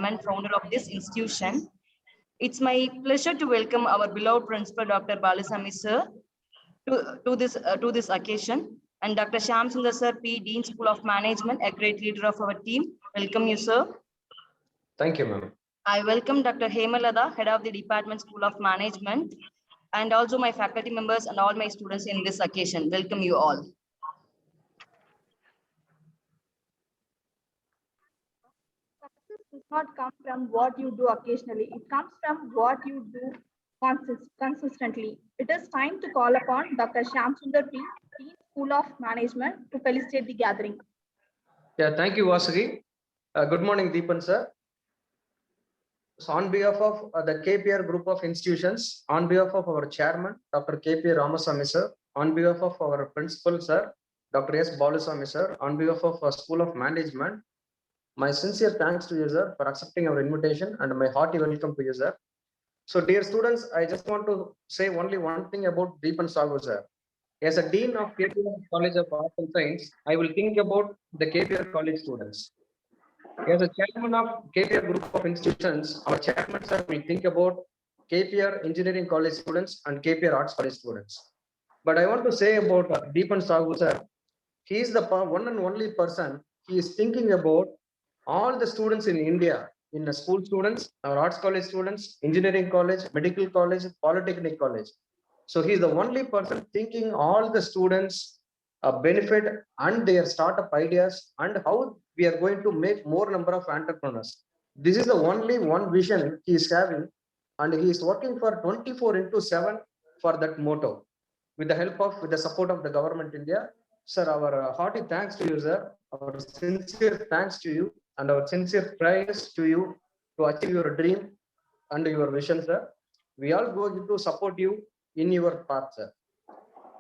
chairman, founder of this institution. It's my pleasure to welcome our beloved principal, Dr. Balasamy sir, to this occasion, and Dr. Shyam Sundar sir, P. Dean School of Management, a great leader of our team. Welcome you, sir. Thank you, ma'am. I welcome Dr. Hemalada, head of the Department School of Management, and also my faculty members and all my students in this occasion. Welcome you all. Success does not come from what you do occasionally. It comes from what you do consistently. It is time to call upon Dr. Shyam Sundar P, Dean School of Management, to felicitate the gathering. Yeah, thank you, Vasagi. Good morning, Deepan sir. So on behalf of the KPR group of institutions, on behalf of our chairman, Dr. KP Ramasamy sir, on behalf of our principal sir, Dr. S. Balasamy sir, on behalf of our School of Management, my sincere thanks to you, sir, for accepting our invitation, and my hearty welcome to you, sir. So, dear students, I just want to say only one thing about Deepan Sagu, sir. As a dean of KPR College of Arts and Science, I will think about the KPR College students. As a chairman of KPR group of institutions, our chairman, sir, will think about KPR Engineering College students and KPR Arts College students. But I want to say about Deepan Sagu, sir, he is the one and only person. He is thinking about all the students in India, in the school students, our arts college students, engineering college, medical college, polytechnic college. So he is the only person thinking all the students benefit and their startup ideas and how we are going to make more number of entrepreneurs. This is the only one vision he is having, and he is working for 24/7 for that motto. With the support of the government India, sir, our hearty thanks to you, sir. Our sincere thanks to you, and our sincere prayers to you to achieve your dream and your vision, sir. We all going to support you in your path, sir.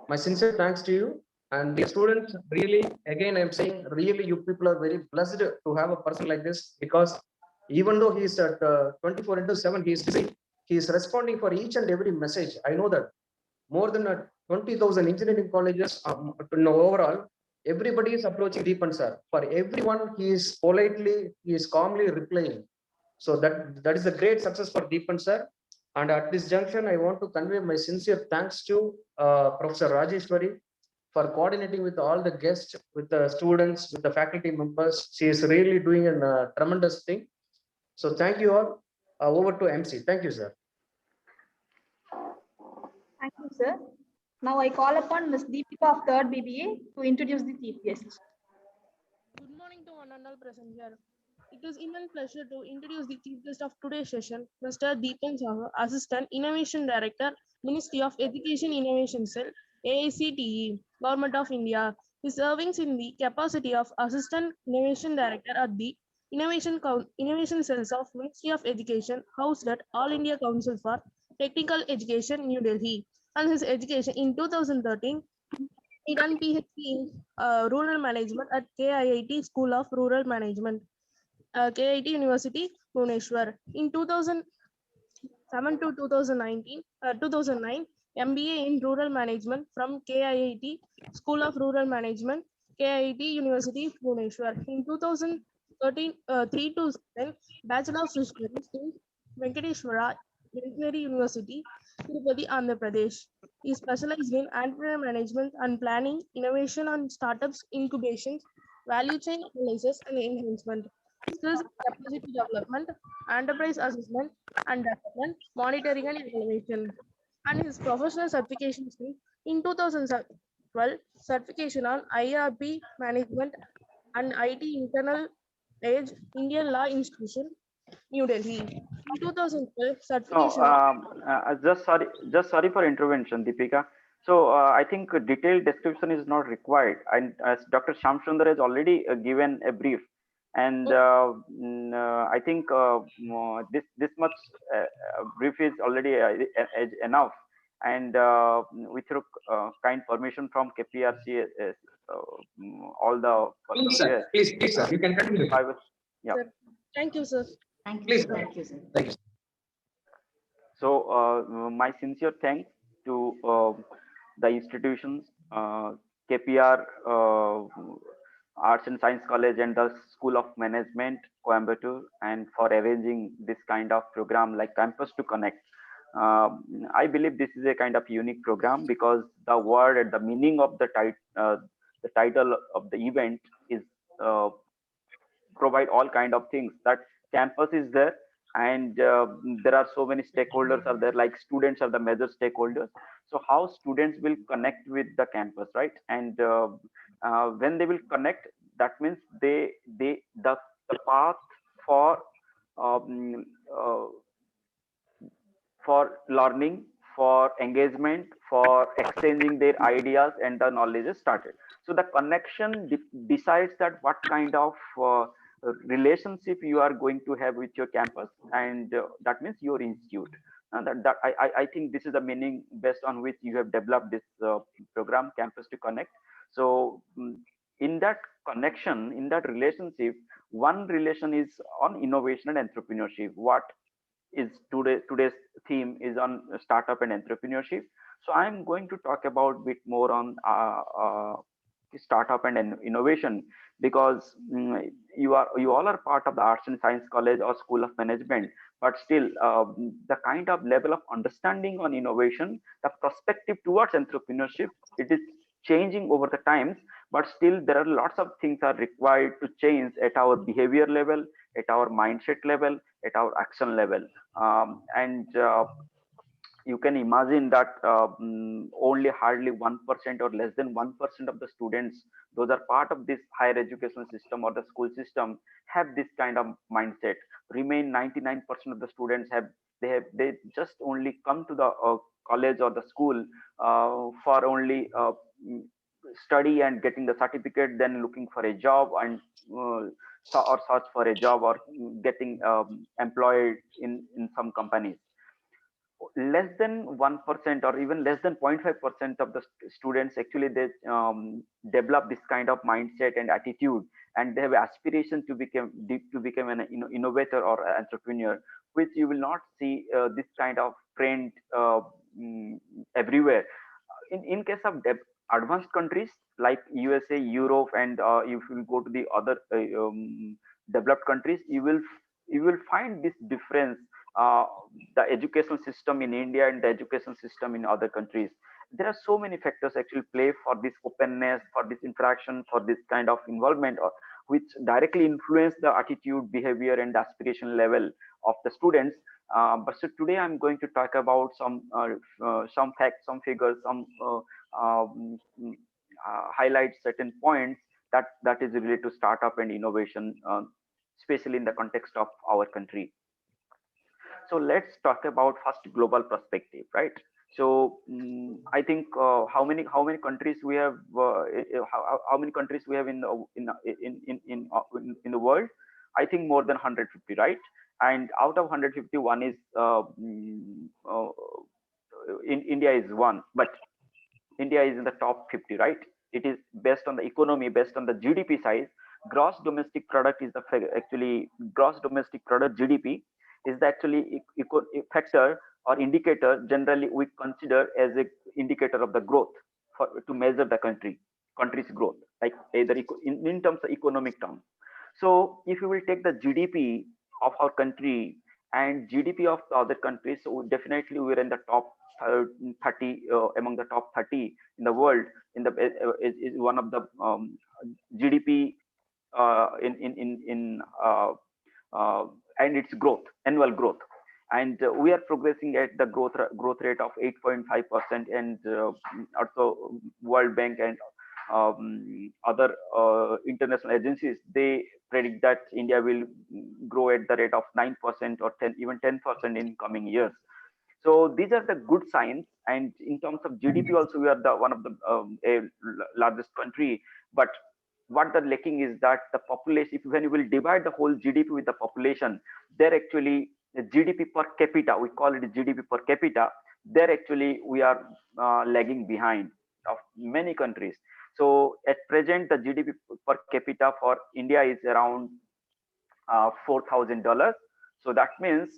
My sincere thanks to you. And the students, really, again, I'm saying, really, you people are very blessed to have a person like this, because even though he is at 24/7, he is busy, he is responding for each and every message. I know that more than 20,000 engineering colleges overall, everybody is approaching Deepan sir. For everyone, he is calmly replying. So that is a great success for Deepan sir. And at this junction, I want to convey my sincere thanks to Professor Rajeshwari for coordinating with all the guests, with the students, with the faculty members. She is really doing a tremendous thing. So thank you all. Over to MC. Thank you, sir. Thank you, sir. Now I call upon Ms. Deepika of 3rd BBA to introduce the chief guest. Good morning to one and all present here. It is immense pleasure to introduce the chief guest of today's session, Mr. Deepan Sahu, Assistant Innovation Director, Ministry of Education Innovation Cell, AICTE, Government of India. He is serving in the capacity of Assistant Innovation Director at the Innovation Cells of Ministry of Education, housed at All India Council for Technical Education, New Delhi. And his education in 2013, he done PhD in Rural Management at KIIT School of Rural Management, KIT University, Bhubaneswar. In 2007 to 2009, MBA in Rural Management from KIIT School of Rural Management, KIT University, Bhubaneswar. In 2013, 3 to 7, Bachelor of History in Venkateshwara Veterinary University, Tirupati, Andhra Pradesh. He specialized in entrepreneur management and planning, innovation on startups, incubations, value chain analysis and enhancement, skills capacity development, enterprise assessment and development, monitoring and evaluation. And his professional certifications in 2012, certification on IRP management and IT internal age, Indian Law Institution, New Delhi. In 2012, certification. Just sorry for intervention, Deepika. So I think a detailed description is not required, and as Dr. Shyam Sundar has already given a brief, and I think this much brief is already enough. And with your kind permission from KPRCAS, all the please, sir. Please, sir. You can continue. Yeah. Sir, thank you, sir. Thank you. Please, Thank you, sir. Thank you. So my sincere thanks to the institutions, KPR Arts and Science College and the School of Management, Coimbatore, and for arranging this kind of program like Campus to Connect. I believe this is a kind of unique program because the word and the meaning of the title of the event is uh, provide all kind of things, that campus is there, and there are so many stakeholders are there, like students are the major stakeholders. So how students will connect with the campus, right? And when they will connect, that means the path for um, uh, for learning, for engagement, for exchanging their ideas and the knowledge is started. So the connection decides that what kind of relationship you are going to have with your campus, and that means your institute. And I think this is the meaning based on which you have developed this program, Campus to Connect. So in that connection, in that relationship, one relation is on innovation and entrepreneurship. What is today's theme is on startup and entrepreneurship. So I'm going to talk about bit more on startup and innovation, because you all are part of the Arts and Science College or School of Management, but still the kind of level of understanding on innovation, the perspective towards entrepreneurship, it is changing over the times, but still there are lots of things are required to change at our behavior level, at our mindset level, at our action level. And you can imagine that only hardly 1% or less than 1% of the students, those are part of this higher education system or the school system, have this kind of mindset. Remain 99% of the students they just only come to the college or the school for only study and getting the certificate, then looking for a job and or search for a job or getting employed in some companies. Less than 1% or even less than 0.5% of the students actually they develop this kind of mindset and attitude, and they have aspiration to become an innovator or entrepreneur, which you will not see this kind of trend everywhere. In case of advanced countries like USA, Europe, and if you go to the other developed countries, you will find this difference. uh, the education system in India and the education system in other countries, there are so many factors actually play for this openness, for this interaction, for this kind of involvement, which directly influence the attitude, behavior, and aspiration level of the students. But so today I'm going to talk about some facts, some figures, some highlight certain points that is related to startup and innovation, especially in the context of our country. So let's talk about first global perspective, right? So I think how many countries we have, how many countries we have in the world? I think more than 150, right? And out of 151 is in India is one, but India is in the top 50, right? It is based on the economy, based on the GDP size. Gross domestic product is the actually gross domestic product, GDP, is the actually factor or indicator generally we consider as a indicator of the growth to measure the country's growth, like either in terms of economic terms. So if you will take the GDP of our country and GDP of the other countries, so definitely we're in the top 30, among the top 30 in the world. Is one of the GDP in and its growth, annual growth, and we are progressing at the growth rate of 8.5%, and also World Bank and other international agencies, they predict that India will grow at the rate of 9% or 10, even 10% in coming years. So these are the good signs, and in terms of GDP also we are the one of the largest country. But what the lacking is that the population, if when you will divide the whole GDP with the population, they're actually the GDP per capita, we call it GDP per capita, there actually we are lagging behind of many countries. So at present the GDP per capita for India is around $4,000. So that means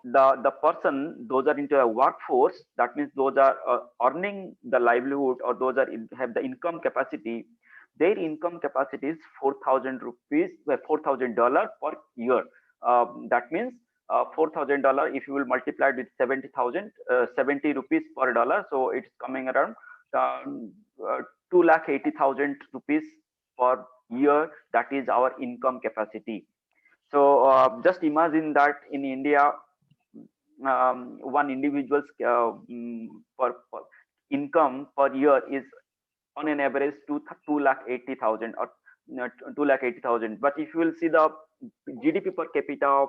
the person, those are into a workforce, that means those are earning the livelihood, or those are have the income capacity, their income capacity is 4,000 rupees, $4,000 per year. That means $4,000, if you will multiply it with 70,000, 70 rupees per dollar, so it's coming around 2,80,000 rupees per year. That is our income capacity. So just imagine that in India, one individual's per income per year is on an average 2,80,000 or 2,80,000. But if you will see the GDP per capita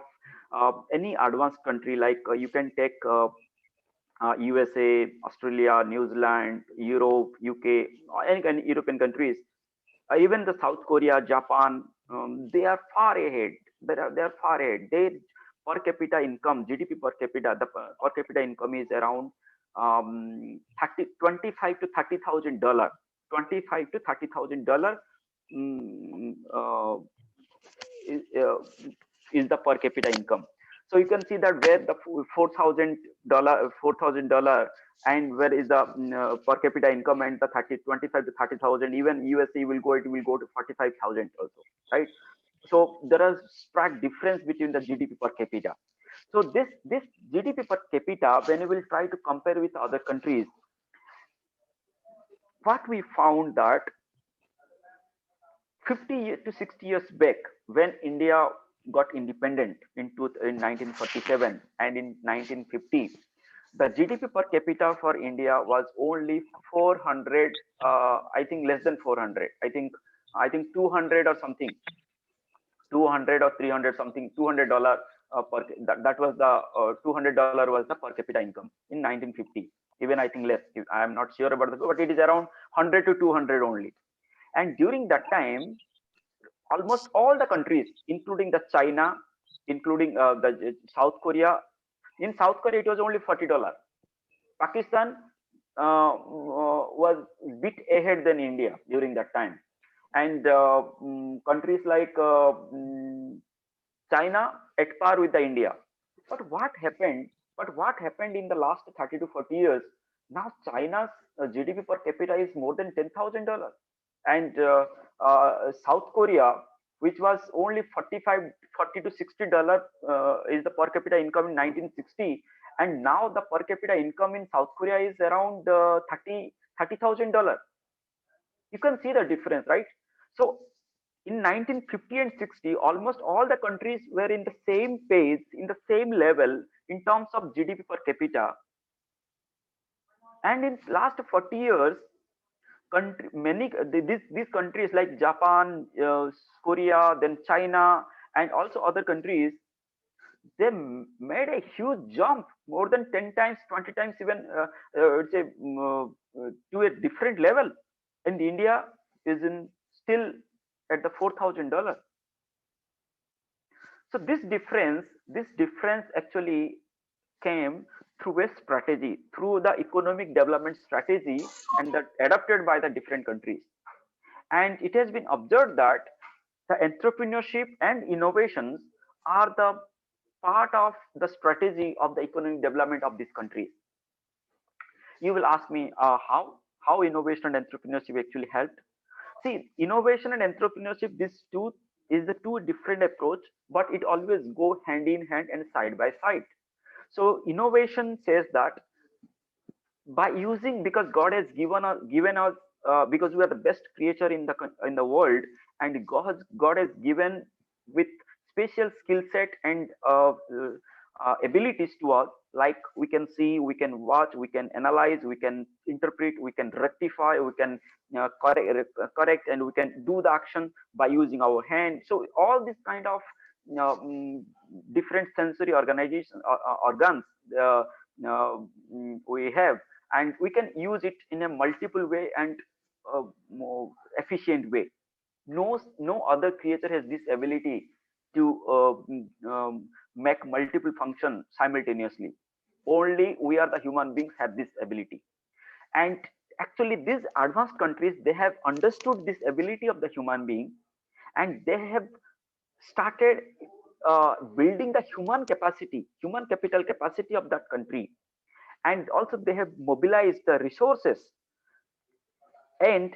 of any advanced country, like you can take USA, Australia, New Zealand, Europe, UK, or any kind of European countries, even the South Korea, Japan, they are far ahead. They are far ahead. Their per capita income, GDP per capita, the per capita income is around $25,000 to $30,000. $25,000 to $30,000 is the per capita income. So you can see that where the $4,000 and where is the per capita income and the 25 to 30,000. Even USA will go, it will go to 45,000 also, right? So there is stark difference between the GDP per capita. So this GDP per capita, when we will try to compare with other countries, what we found that 50 to 60 years back, when India got independent in 1947 and in 1950, the GDP per capita for India was only 400, I think less than 400, I think 200 or something, 200 or 300 something, $200 per, that was the $200 was the per capita income in 1950. Even I think less, I am not sure about the, but it is around 100 to 200 only. And during that time, almost all the countries, including the China, including the South Korea, in South Korea it was only $40. Pakistan was a bit ahead than India during that time. And countries like China at par with the India. But what happened in the last 30 to 40 years? Now China's GDP per capita is more than $10,000, and South Korea, which was only $40 to $60 is the per capita income in 1960, and now the per capita income in South Korea is around $30,000. You can see the difference, right? So in 1950 and 60, almost all the countries were in the same pace, in the same level in terms of GDP per capita. And in last 40 years, these countries like Japan, Korea, then China, and also other countries, they made a huge jump, more than 10 times, 20 times, even to a different level. And India is still at the $4,000. So this difference actually came through a strategy, through the economic development strategy, and that adopted by the different countries. And it has been observed that the entrepreneurship and innovations are the part of the strategy of the economic development of these countries. You will ask me how innovation and entrepreneurship actually helped. See, innovation and entrepreneurship, these two is the two different approach, but it always go hand in hand and side by side. So innovation says that by using, because God has given us because we are the best creature in the world, and God has given with special skill set and abilities to us, like we can see, we can watch, we can analyze, we can interpret, we can rectify, we can correct, and we can do the action by using our hand. So all this kind of different sensory organs we have, and we can use it in a multiple way and more efficient way. No other creature has this ability to make multiple functions simultaneously. Only we are the human beings have this ability. And actually these advanced countries, they have understood this ability of the human being, and they have started building the human capital capacity of that country. And also they have mobilized the resources, and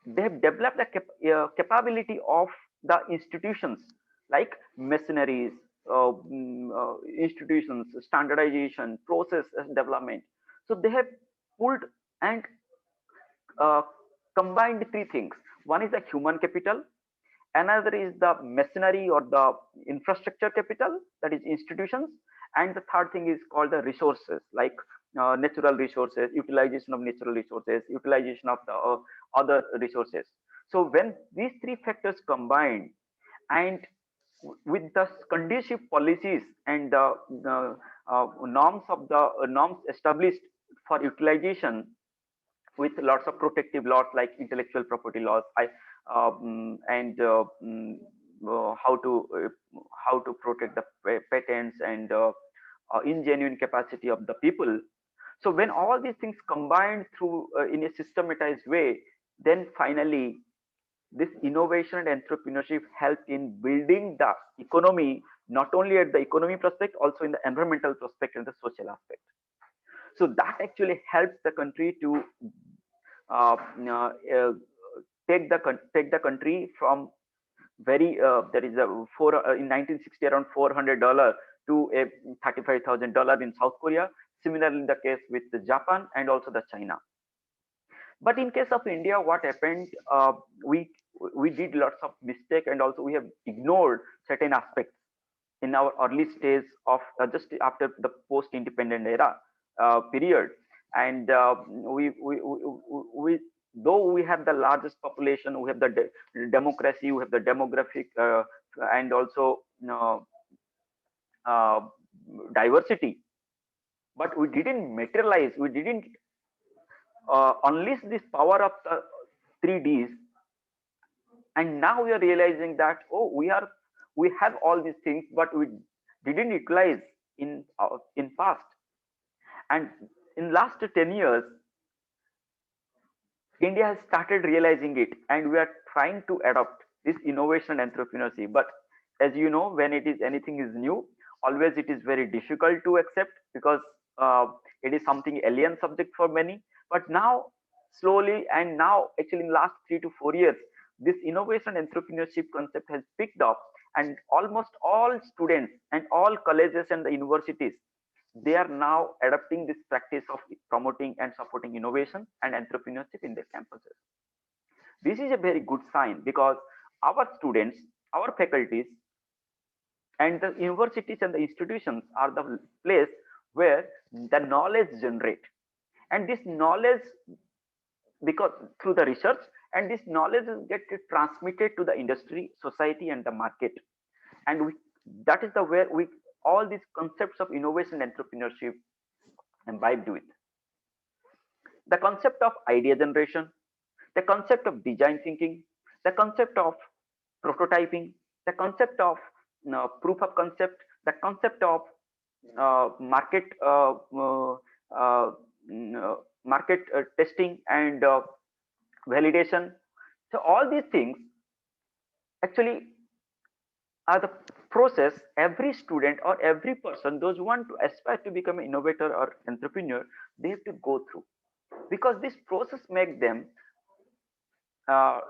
they have developed the capability of the institutions like machineries, institutions, standardization, process development. So they have pulled and uh, combined three things. One is the human capital, another is the machinery or the infrastructure capital, that is institutions, and the third thing is called the resources, like natural resources, utilization of natural resources, utilization of the other resources. So when these three factors combined, and with the conducive policies and the norms of the norms established for utilization, with lots of protective laws like intellectual property laws, and how to protect the patents and ingenuine capacity of the people. So when all these things combined through in a systematized way, then finally this innovation and entrepreneurship help in building the economy, not only at the economy prospect, also in the environmental prospect and the social aspect. So that actually helps the country to uh, uh, uh, take the country from very there is a in 1960 around $400 to a $35,000 in South Korea. Similarly, the case with the Japan and also the China. But in case of India, what happened? We did lots of mistake, and also we have ignored certain aspects in our early stage of just after the post-independent era period. And we though we have the largest population, we have the democracy, we have the demographic, and also uh, diversity, but we didn't materialize, we didn't unleash this power of the 3Ds. And now we are realizing that, oh, we have all these things, but we didn't utilize in past. And in last 10 years, India has started realizing it, and we are trying to adopt this innovation and entrepreneurship. But as you know, when it is anything is new, always it is very difficult to accept, because it is something alien subject for many. But now, slowly, and now actually in last 3 to 4 years, this innovation entrepreneurship concept has picked up, and almost all students and all colleges and the universities, they are now adopting this practice of promoting and supporting innovation and entrepreneurship in their campuses. This is a very good sign, because our students, our faculties, and the universities and the institutions are the place where the knowledge generate, and this knowledge, because through the research, and this knowledge get transmitted to the industry, society, and the market. And that is the where we all these concepts of innovation and entrepreneurship imbibed with the concept of idea generation, the concept of design thinking, the concept of prototyping, the concept of proof of concept, the concept of market market testing and validation. So all these things actually are the process every student or every person, those who want to aspire to become an innovator or entrepreneur, they have to go through, because this process uh,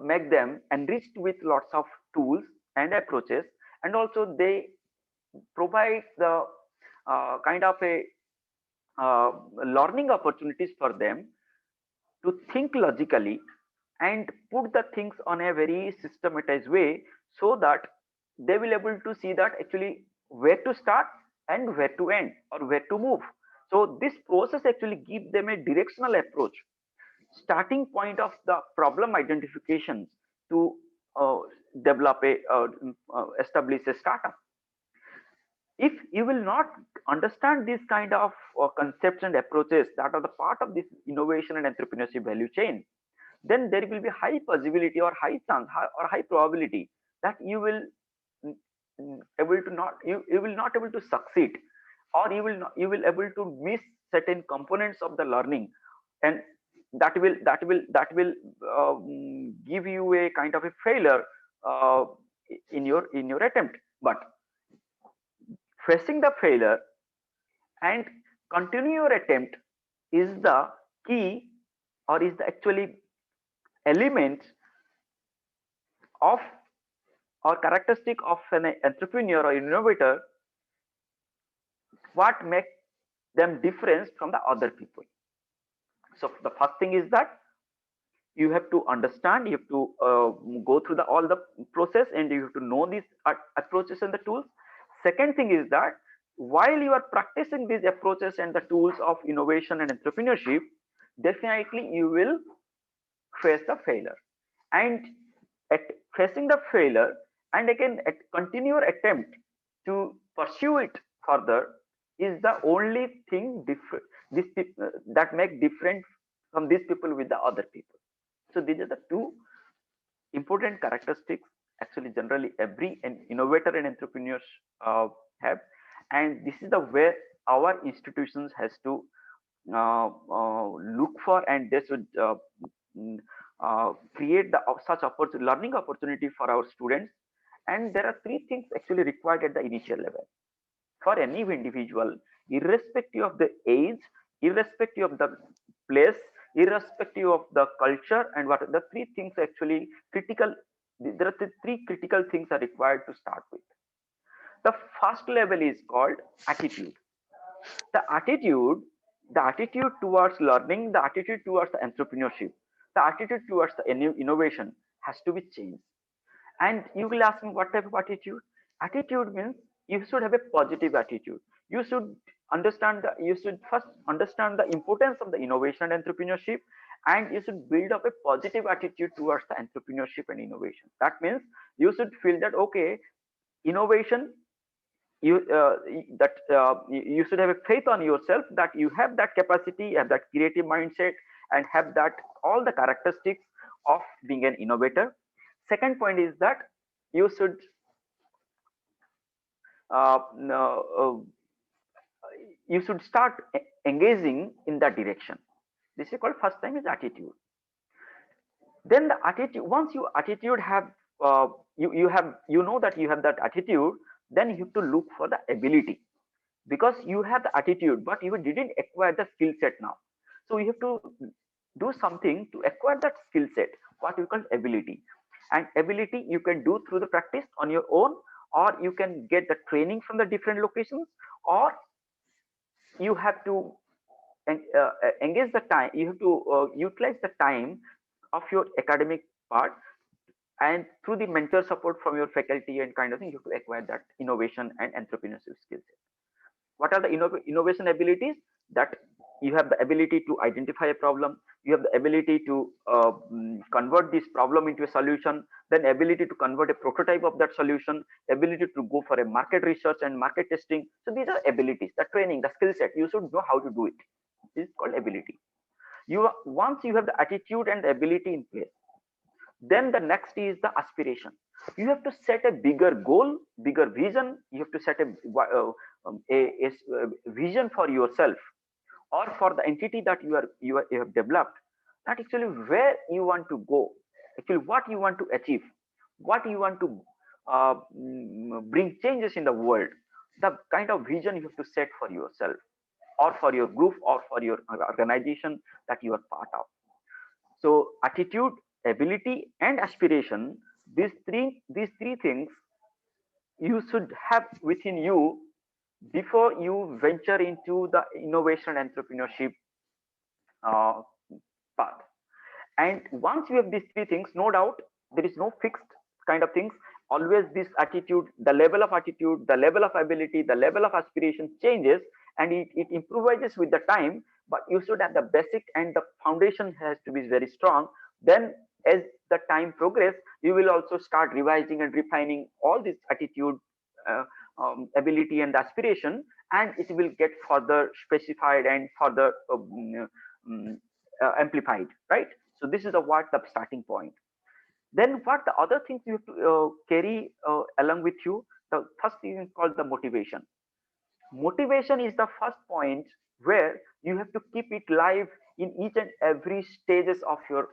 make them enriched with lots of tools and approaches, and also they provide the kind of a learning opportunities for them to think logically and put the things on a very systematized way, so that they will able to see that actually where to start and where to end or where to move. So this process actually gives them a directional approach, starting point of the problem identifications to uh, develop a establish a startup. If you will not understand these kind of concepts and approaches that are the part of this innovation and entrepreneurship value chain, then there will be high possibility or high chance or high probability that you will able to not you will not able to succeed, or you will able to miss certain components of the learning, and that will give you a kind of a failure uh, in your attempt. But facing the failure and continue your attempt is the key, or is the actually element of or characteristic of an entrepreneur or innovator, what makes them different from the other people. So the first thing is that you have to understand, you have to go through all the process, and you have to know these approaches and the tools. Second thing is that while you are practicing these approaches and the tools of innovation and entrepreneurship, definitely you will face the failure, and at facing the failure and again at continued attempt to pursue it further is the only thing different that make different from these people with the other people. So these are the two important characteristics actually generally every innovator and entrepreneurs have, and this is the where our institutions has to look for, and they should create the such learning opportunity for our students. And there are three things actually required at the initial level for any individual, irrespective of the age, irrespective of the place, irrespective of the culture, and what the three things actually critical. There are three critical things are required to start with. The first level is called attitude. The attitude towards learning, the attitude towards the entrepreneurship, the attitude towards the innovation has to be changed. And you will ask me, what type of attitude? Attitude means you should have a positive attitude. You should first understand the importance of the innovation and entrepreneurship, and you should build up a positive attitude towards the entrepreneurship and innovation. That means you should feel that okay, innovation, you should have a faith on yourself that you have that capacity, have that creative mindset, and have that all the characteristics of being an innovator. Second point is that you should start engaging in that direction. This is called first time is attitude. Then the attitude, once you attitude have you know that you have that attitude, then you have to look for the ability, because you have the attitude but you didn't acquire the skill set now. So you have to do something to acquire that skill set, what we call ability. And ability you can do through the practice on your own, or you can get the training from the different locations, or you have to engage the time, you have to utilize the time of your academic part, and through the mentor support from your faculty and kind of thing, you have to acquire that innovation and entrepreneurship skill set. What are the innovation abilities? That you have the ability to identify a problem, you have the ability to convert this problem into a solution, then ability to convert a prototype of that solution, ability to go for a market research and market testing. So these are abilities, the training, the skill set. You should know how to do it. This is called ability. Once you have the attitude and the ability in place, then the next is the aspiration. You have to set a bigger goal, bigger vision. You have to set a vision for yourself or for the entity that you have developed, that actually where you want to go, actually what you want to achieve, what you want to bring changes in the world. The kind of vision you have to set for yourself or for your group or for your organization that you are part of. So attitude, ability, and aspiration, these three things you should have within you before you venture into the innovation entrepreneurship path. And once you have these three things, no doubt there is no fixed kind of things. Always this attitude, the level of attitude, the level of ability, the level of aspiration changes, and it improvises with the time. But you should have the basic, and the foundation has to be very strong. Then as the time progress, you will also start revising and refining all this attitude, ability, and aspiration, and it will get further specified and further amplified, right? So this is what the starting point. Then what the other things you have to carry along with you? The first thing is called the motivation. Motivation is the first point where you have to keep it live in each and every stages of your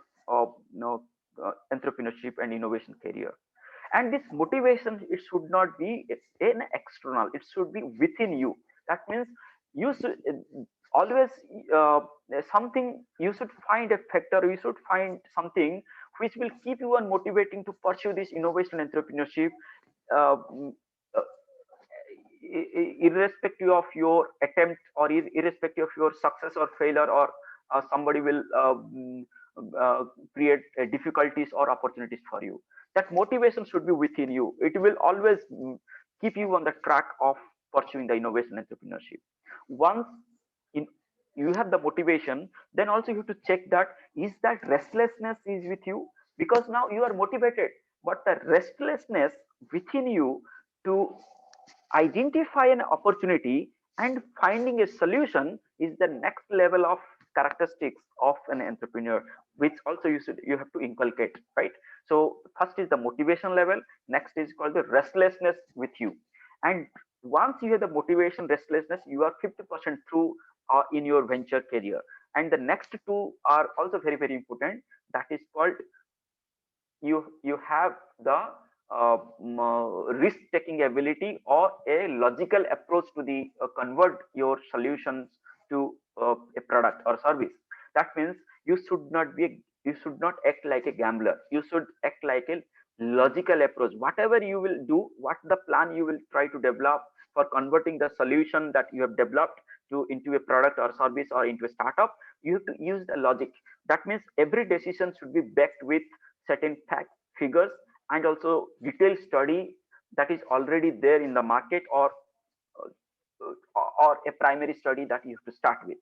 entrepreneurship and innovation career. And this motivation, it should not be an external, it should be within you. That means you should always something, you should find a factor, you should find something which will keep you on motivating to pursue this innovation entrepreneurship, uh, mm, uh, irrespective of your attempt, or irrespective of your success or failure, or somebody will create difficulties or opportunities for you. That motivation should be within you. It will always keep you on the track of pursuing the innovation entrepreneurship. Once in you have the motivation, then also you have to check that is that restlessness is with you, because now you are motivated, but the restlessness within you to identify an opportunity and finding a solution is the next level of characteristics of an entrepreneur, which also you have to inculcate, right? So first is the motivation level, next is called the restlessness with you. And once you have the motivation, restlessness, you are 50% through in your venture career. And the next two are also very, very important. That is called you have the risk taking ability, or a logical approach to the convert your solutions to a product or service. That means you should not act like a gambler. You should act like a logical approach. Whatever you will do, what the plan you will try to develop for converting the solution that you have developed to into a product or service or into a startup, you have to use the logic. That means every decision should be backed with certain facts, figures, and also detailed study that is already there in the market, or a primary study that you have to start with.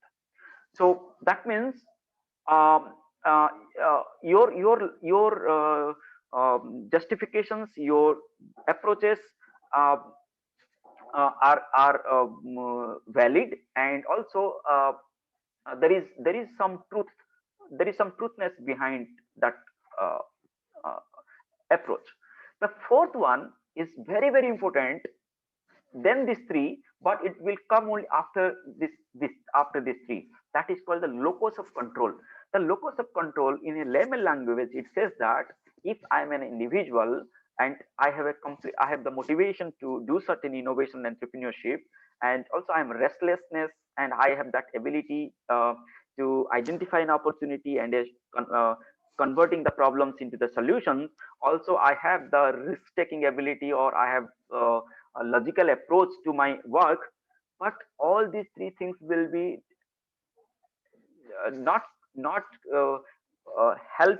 So that means um, your justifications, your approaches uh, are valid, and also there is some truth, there is some truthness behind that uh, uh, approach. The fourth one is very, very important then these three, but it will come only after this three. That is called the locus of control. The locus of control in a layman language, it says that if I am an individual and I have the motivation to do certain innovation and entrepreneurship, and also I am restlessness and I have that ability to identify an opportunity and converting the problems into the solutions. Also, I have the risk taking ability, or I have a logical approach to my work. But all these three things will be not help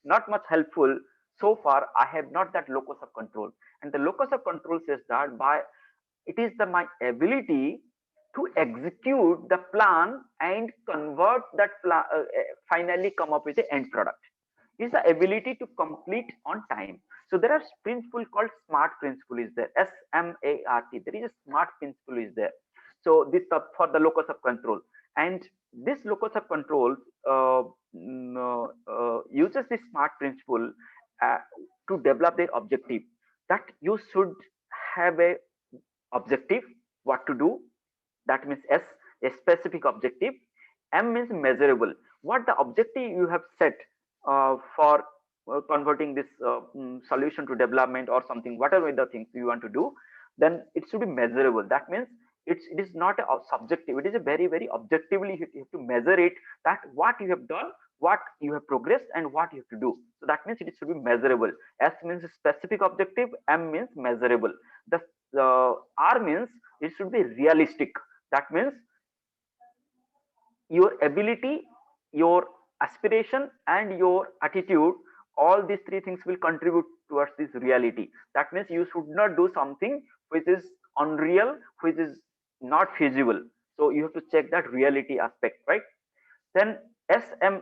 not much helpful. So far I have not that locus of control, and the locus of control says that by it is my ability to execute the plan and convert that plan, finally come up with the end product. Is the ability to complete on time. So there are principle called SMART principle is there, SMART. There is a SMART principle is there. So this for the locus of control, and this locus of control uses this SMART principle to develop their objective. That you should have a objective, what to do. That means S, a specific objective. M means measurable. What the objective you have set for converting this solution to development or something, whatever the things you want to do, then it should be measurable. That means it is not a subjective. It is a very, very objectively you have to measure it, that what you have done, what you have progressed, and what you have to do. So that means it should be measurable. S means specific objective, M means measurable. The R means it should be realistic. That means your ability, your aspiration, and your attitude, all these three things will contribute towards this reality. That means you should not do something which is unreal, which is not feasible. So you have to check that reality aspect, right? Then SM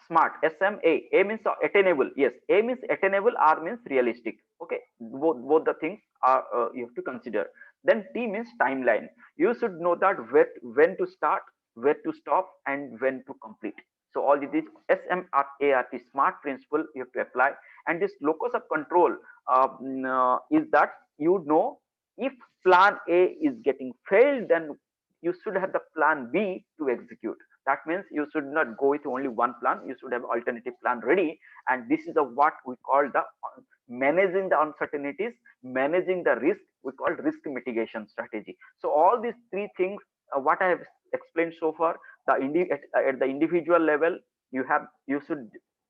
SMART, A means attainable. Yes, A means attainable, R means realistic. Okay, both the things are you have to consider. Then T means timeline. You should know that when to start, where to stop, and when to complete. So all it is SMART, SMART principle you have to apply. And this locus of control is that you know if plan A is getting failed, then you should have the plan B to execute. That means you should not go with only one plan. You should have alternative plan ready. And this is what we call the managing the uncertainties, managing the risk. We call risk mitigation strategy. So all these three things, what I have explained so far, at the individual level, you should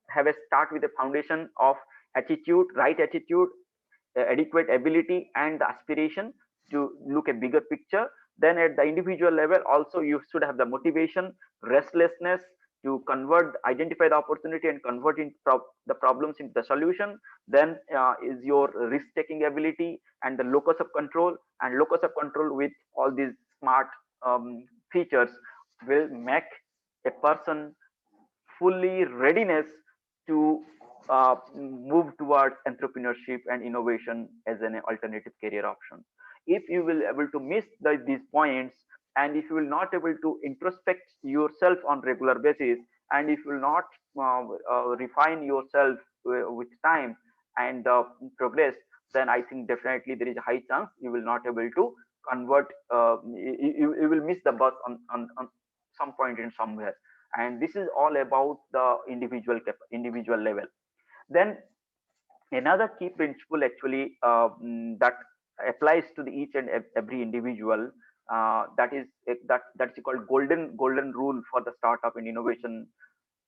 have a start with a foundation of attitude, right attitude, adequate ability, and the aspiration to look a bigger picture. Then at the individual level also, you should have the motivation, restlessness to identify the opportunity and convert the problems into the solution. Then is your risk taking ability and the locus of control. And locus of control with all these smart features will make a person fully readiness to move towards entrepreneurship and innovation as an alternative career option. If you will able to miss these points, and if you will not able to introspect yourself on regular basis, and if you will not refine yourself with time and progress, then I think definitely there is a high chance you will not able to convert, you will miss the bus on some point in somewhere. And this is all about the individual level. Then another key principle actually that applies to each and every individual, that's called golden rule for the startup and innovation: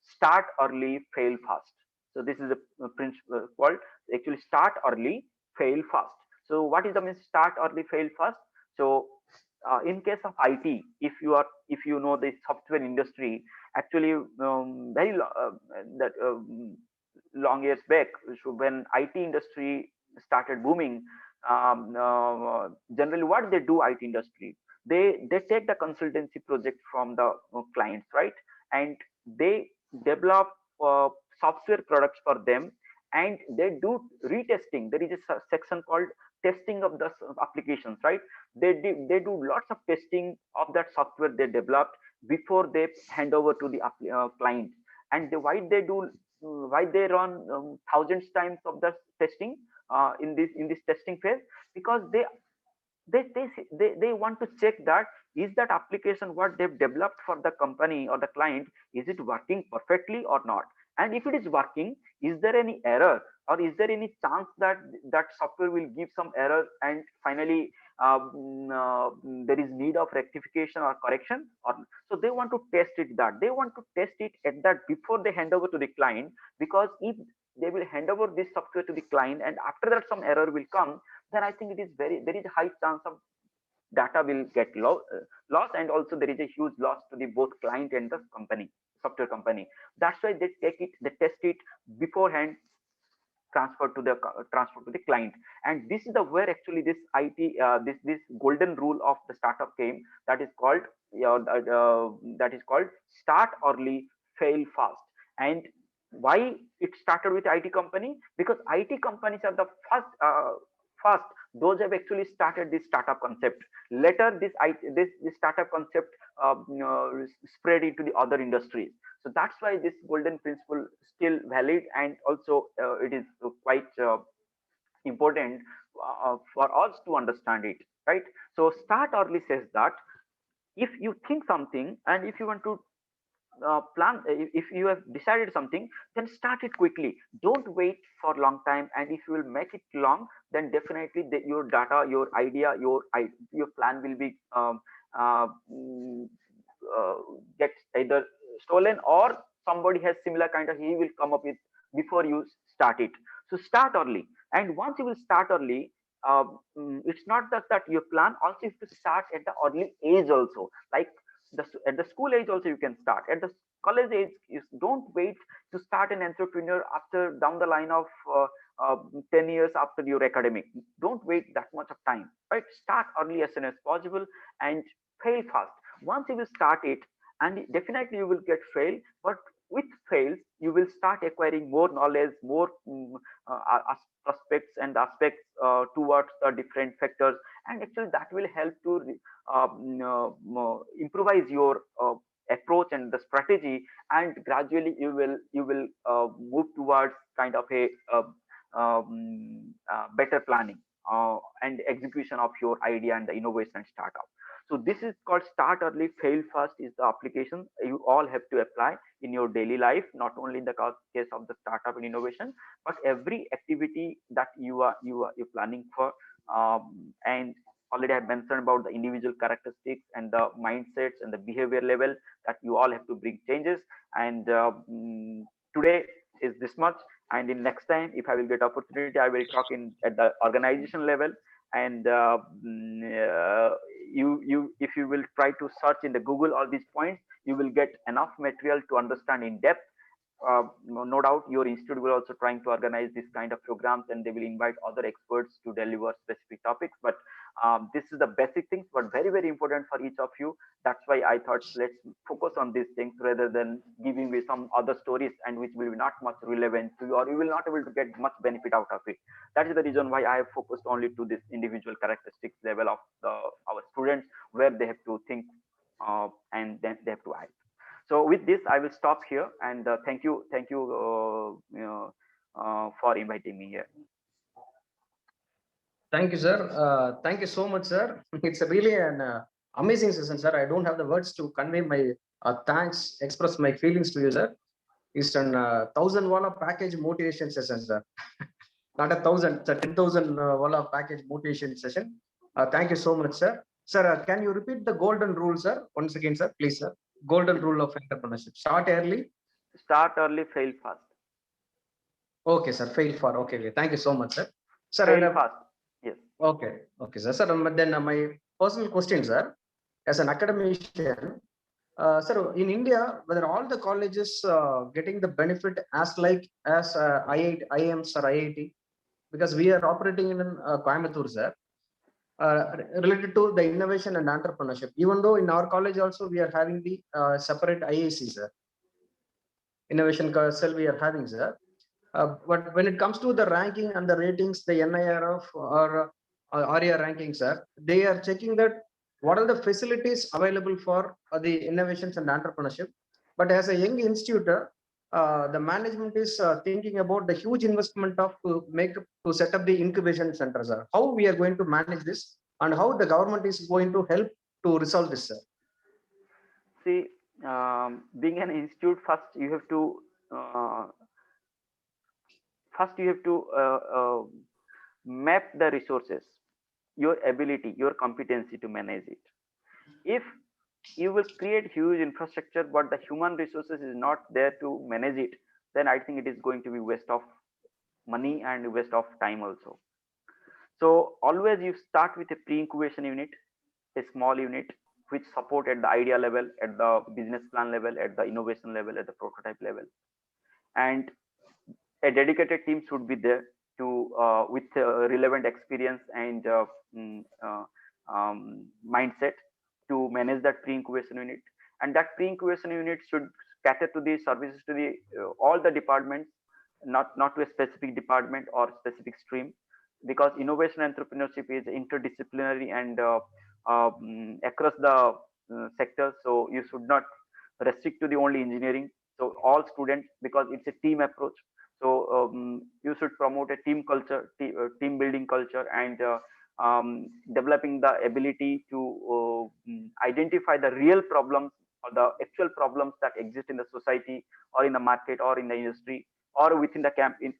start early, fail fast. So this is a principle called actually start early, fail fast. So what is the mean start early, fail fast? So in case of IT, if you know the software industry, actually that long years back, so when IT industry started booming, generally what they do, IT industry, they take the consultancy project from the clients, right? And they develop software products for them, and they do retesting. There is a section called testing of the applications, right? They do lots of testing of that software they developed before they hand over to the client. And why they run thousands times of the testing in this testing phase? Because they want to check that is that application what they've developed for the company or the client, is it working perfectly or not? And if it is working, is there any error, or is there any chance that that software will give some error, and finally there is need of rectification or correction? Or so they want to test it, that they want to test it at that before they hand over to the client. Because if they will hand over this software to the client and after that some error will come, then I think it is there is a high chance of data will get lost, and also there is a huge loss to the both client and the company, software company. That's why they test it beforehand, transfer to the client. And this is the where actually this this golden rule of the startup came, that is called start early, fail fast. And why it started with IT company? Because IT companies are the first those have actually started this startup concept. Later this startup concept spread into the other industries. So that's why this golden principle still valid, and also it is quite important for us to understand it, right? So start early says that if you think something and if you want to plan, if you have decided something, then start it quickly. Don't wait for long time. And if you will make it long, then definitely your data, your idea, your plan will be get either stolen, or somebody has similar kind of, he will come up with before you start it. So start early. And once you will start early, it's not that your plan, also you have to start at the early age also. Like at the school age also you can start. At the college age, you don't wait to start an entrepreneur after down the line of 10 years after your academic. Don't wait that much of time, right? Start early as soon as possible and fail fast. Once you will start it, and definitely you will get fail, but with fails you will start acquiring more knowledge, more prospects and aspects towards the different factors, and actually that will help to improvise your approach and the strategy, and gradually you will move towards kind of a better planning and execution of your idea and the innovation and startup. So this is called start early, fail fast is the application you all have to apply in your daily life, not only in the case of the startup and innovation, but every activity that you're planning for. And already I have mentioned about the individual characteristics and the mindsets and the behavior level that you all have to bring changes. And today is this much, and in next time if I will get opportunity, I will talk in at the organization level. And if you will try to search in the Google all these points, you will get enough material to understand in depth. No doubt your institute will also trying to organize this kind of programs, and they will invite other experts to deliver specific topics. But this is the basic things, but very, very important for each of you. That's why I thought let's focus on these things rather than giving me some other stories and which will be not much relevant to you, or you will not able to get much benefit out of it. That is the reason why I have focused only to this individual characteristics level of our students, where they have to think and then they have to act. So with this, I will stop here, and thank you for inviting me here. Thank you, sir. Thank you so much, sir. It's really an amazing session, sir. I don't have the words to convey my thanks, express my feelings to you, sir. It's an 1,000 wala package motivation session, sir. Not 1,000, it's a 10,000 wala package motivation session. Thank you so much, sir. Sir, can you repeat the golden rule, sir? Once again, sir, please, sir. Golden rule of entrepreneurship. Start early. Start early, fail fast. Okay, sir. Fail far. Okay. Thank you so much, sir. Sir, fail fast. Yes. Okay, sir. Sir, then my personal question, sir, as an academician, sir, in India, whether all the colleges getting the benefit as IIT, IIMs or IIT, because we are operating in Coimbatore, sir, related to the innovation and entrepreneurship. Even though in our college also we are having the separate IAC, sir, innovation cell we are having, sir. But when it comes to the ranking and the ratings, the NIRF or ARIA rankings, sir, they are checking that what are the facilities available for the innovations and entrepreneurship. But as a young institute, the management is thinking about the huge investment to set up the incubation centers, sir. How we are going to manage this, and how the government is going to help to resolve this, sir? See, being an institute, first you have to map the resources, your ability, your competency to manage it. If you will create huge infrastructure but the human resources is not there to manage it, then I think it is going to be waste of money and waste of time also. So always you start with a pre-incubation unit, a small unit which support at the idea level, at the business plan level, at the innovation level, at the prototype level, and a dedicated team should be there to with relevant experience and mindset to manage that pre-incubation unit. And that pre-incubation unit should cater to the services to the all the departments, not to a specific department or specific stream, because innovation entrepreneurship is interdisciplinary and across the sectors. So you should not restrict to the only engineering. So all students, because it's a team approach. So you should promote a team culture, team building culture, and developing the ability to identify the real problems or the actual problems that exist in the society or in the market or in the industry or within the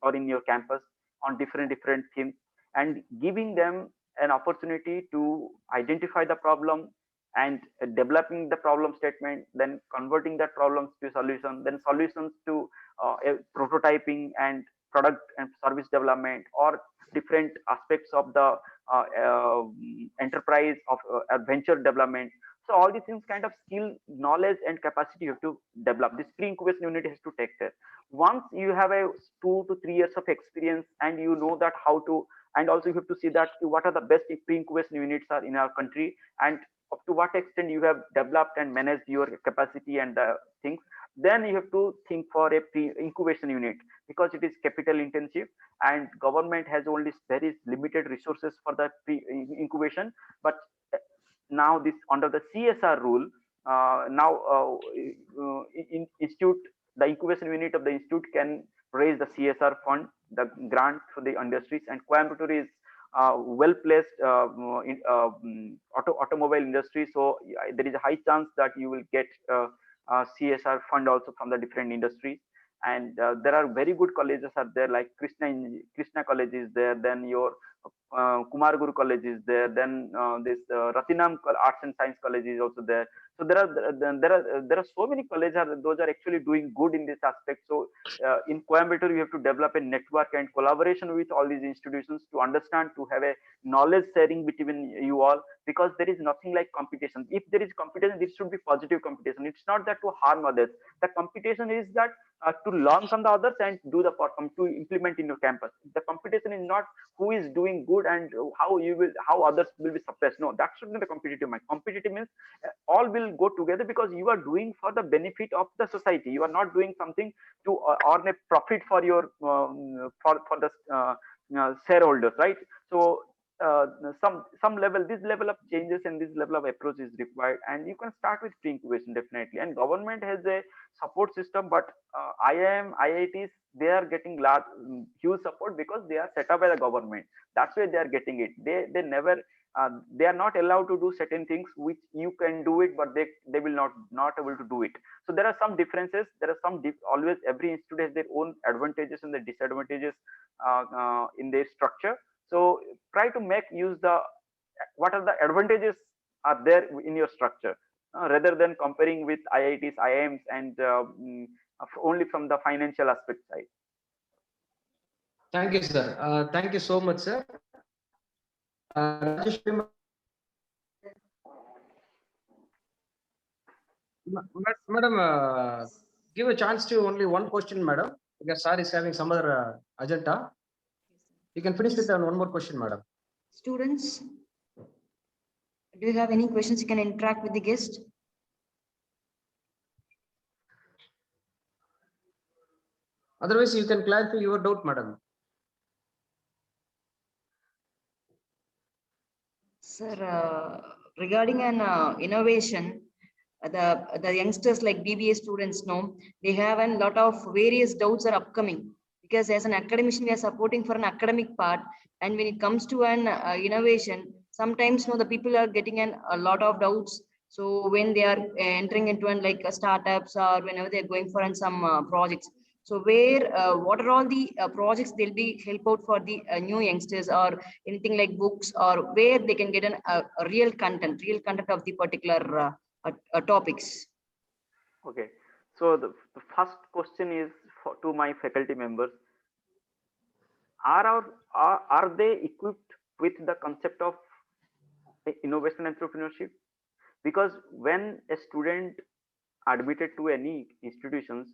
or in your campus on different themes, and giving them an opportunity to identify the problem and developing the problem statement, then converting that problems to solution, then solutions to prototyping and product and service development or different aspects of the enterprise of venture development. So all these things, kind of skill, knowledge and capacity you have to develop. This pre-incubation unit has to take care. Once you have a 2 to 3 years of experience and you know that how to, and also you have to see that what are the best pre-incubation units are in our country and up to what extent you have developed and managed your capacity and things, then you have to think for a pre-incubation unit, because it is capital intensive and government has only very limited resources for the pre-incubation. But now this under the CSR rule, institute, the incubation unit of the institute can raise the CSR fund, the grant for the industries, and Coimbatore is well placed in automobile industry. So there is a high chance that you will get CSR fund also from the different industries. And there are very good colleges are there, like Krishna College is there, then your Kumar Guru College is there. Then this Ratinam Arts and Science College is also there. So there are so many colleges those are actually doing good in this aspect. So in Coimbatore, you have to develop a network and collaboration with all these institutions to understand, to have a knowledge sharing between you all, because there is nothing like competition. If there is competition, it should be positive competition. It's not that to harm others. The competition is that to learn from the others and do the perform to implement in your campus. The competition is not who is doing good and how others will be suppressed. No, that should be the competitive mind. Competitive means all will go together because you are doing for the benefit of the society. You are not doing something to earn a profit for your for the shareholders, right? So some level, this level of changes and this level of approach is required, and you can start with pre-incubation definitely. And government has a support system, but IITs, they are getting large huge support because they are set up by the government. That's why they are getting it. They never they are not allowed to do certain things which you can do it, but they will not able to do it. So there are some differences. There are some always every institute has their own advantages and the disadvantages in their structure. So try to make use the what are the advantages are there in your structure rather than comparing with IITs, IIMs, and only from the financial aspect side. Thank you, sir. Thank you so much, sir. Madam, give a chance to only one question, madam, because sir is having some other agenda. You can finish with one more question, madam. Students, do you have any questions? You can interact with the guest. Otherwise, you can clarify your doubt, madam. Sir, regarding an innovation, the youngsters like BBA students know they have a lot of various doubts are upcoming, because as an academician we are supporting for an academic part, and when it comes to an innovation, sometimes the people are getting a lot of doubts. So when they are entering into like startups or whenever they are going for some projects, so where what are all the projects they'll be help out for the new youngsters, or anything like books, or where they can get a real content of the particular topics. Okay, so the first question is to my faculty members: are they equipped with the concept of innovation entrepreneurship? Because when a student admitted to any institutions,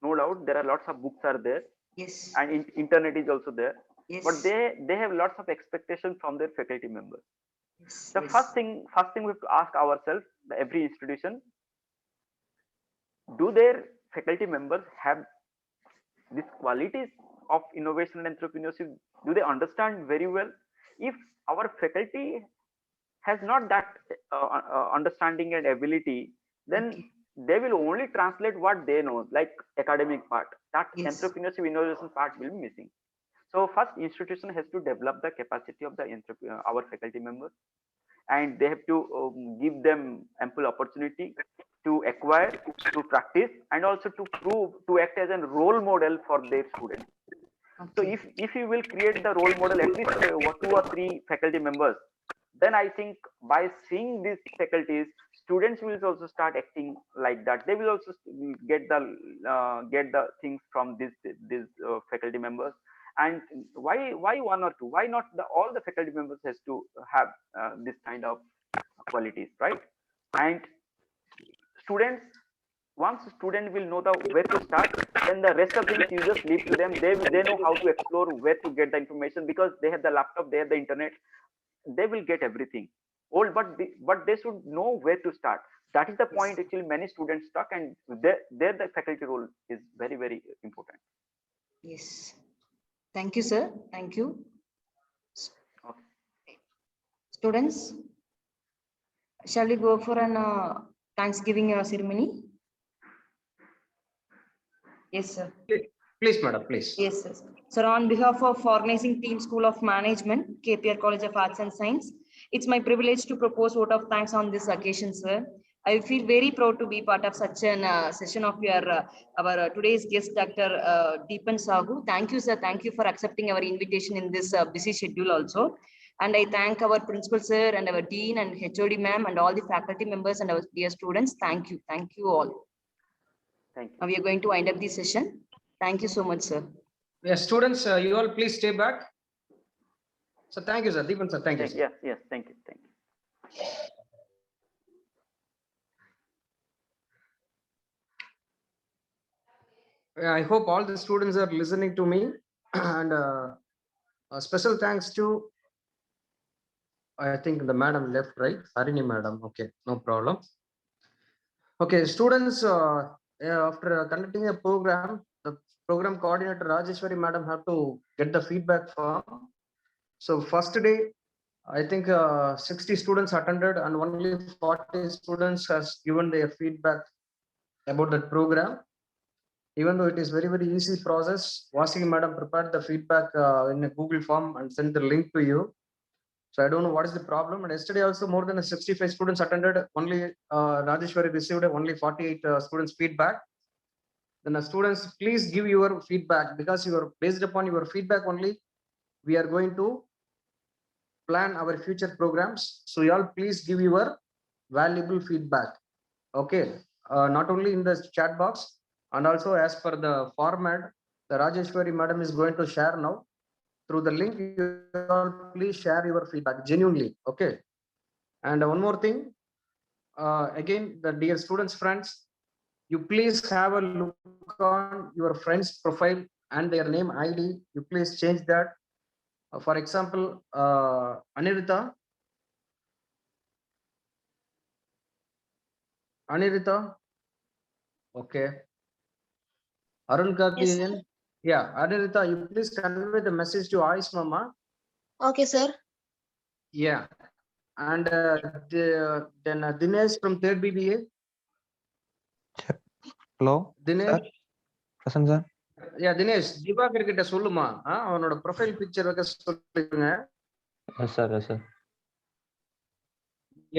no doubt there are lots of books are there. Yes. And internet is also there. Yes. But they have lots of expectations from their faculty members. Yes. The Yes. first thing we have to ask ourselves, every institution, do their faculty members have these qualities of innovation and entrepreneurship? Do they understand very well? If our faculty has not that understanding and ability, then Okay. they will only translate what they know, like academic part. That Yes. entrepreneurship innovation part will be missing. So first, institution has to develop the capacity of the our faculty members, and they have to give them ample opportunity to acquire, to practice, and also to prove, to act as a role model for their students. So Okay. if you will create the role model, at least 2 or 3 faculty members, then I think by seeing these faculties, students will also start acting like that. They will also get the things from these faculty members. And why 1 or 2? Why not all the faculty members has to have this kind of qualities, right? And students, once student will know the where to start, then the rest of things you just leave to them. They know how to explore, where to get the information, because they have the laptop, they have the internet, they will get everything. But they should know where to start. That is the point. Yes. Actually, many students stuck, and there the faculty role is very, very important. Yes. Thank you, sir. Thank you. Okay. Students, shall we go for an Thanksgiving ceremony? Yes, sir. Please, madam, please. Yes, sir. Sir, on behalf of organizing team School of Management, KPR College of Arts and Science, it's my privilege to propose vote of thanks on this occasion, sir. I feel very proud to be part of such an session of your our today's guest, Dr. Deepan Sahu. Thank you, sir. Thank you for accepting our invitation in this busy schedule also. And I thank our principal sir and our dean and HOD ma'am and all the faculty members and our dear students. Thank you. Thank you all. Thank you. Now we are going to wind up this session. Thank you so much, sir. Yes, students, you all please stay back. So thank you, sir. Deepan sir, thank you. Sir. Yes, thank you. Thank you. I hope all the students are listening to me. And a special thanks to, I think the madam left, right? Harini madam. Okay, no problem. Okay, students, after conducting a program, the program coordinator Rajeshwari madam have to get the feedback form. So first day, I think 60 students attended and only 40 students has given their feedback about that program. Even though it is very, very easy process, Vasiki madam prepared the feedback in a Google form and sent the link to you. So I don't know what is the problem. And yesterday also more than 65 students attended. Only Rajeshwari received only 48 students feedback. Then students, please give your feedback, because you are based upon your feedback only. We are going to plan our future programs. So you all please give your valuable feedback. Okay, not only in the chat box and also as per the format, the Rajeshwari madam is going to share now. Through the link, you all please share your feedback genuinely. Okay. And one more thing, again, the dear students, friends, you please have a look on your friend's profile and their name ID. You please change that. For example, Anirita. Okay. Arun Karthikeyan. Yes, Yeah, Anirita, you please convey the message to Ayush Mama. okay, sir. Yeah. And then Dinesh from 3rd BBA. Hello, Dinesh. sir. Present, sir. Yeah, Dinesh, Divakar கிட்ட சொல்லுமா அவனோட profile picture வைக்க சொல்லுங்க. Yes, sir. Yes, sir.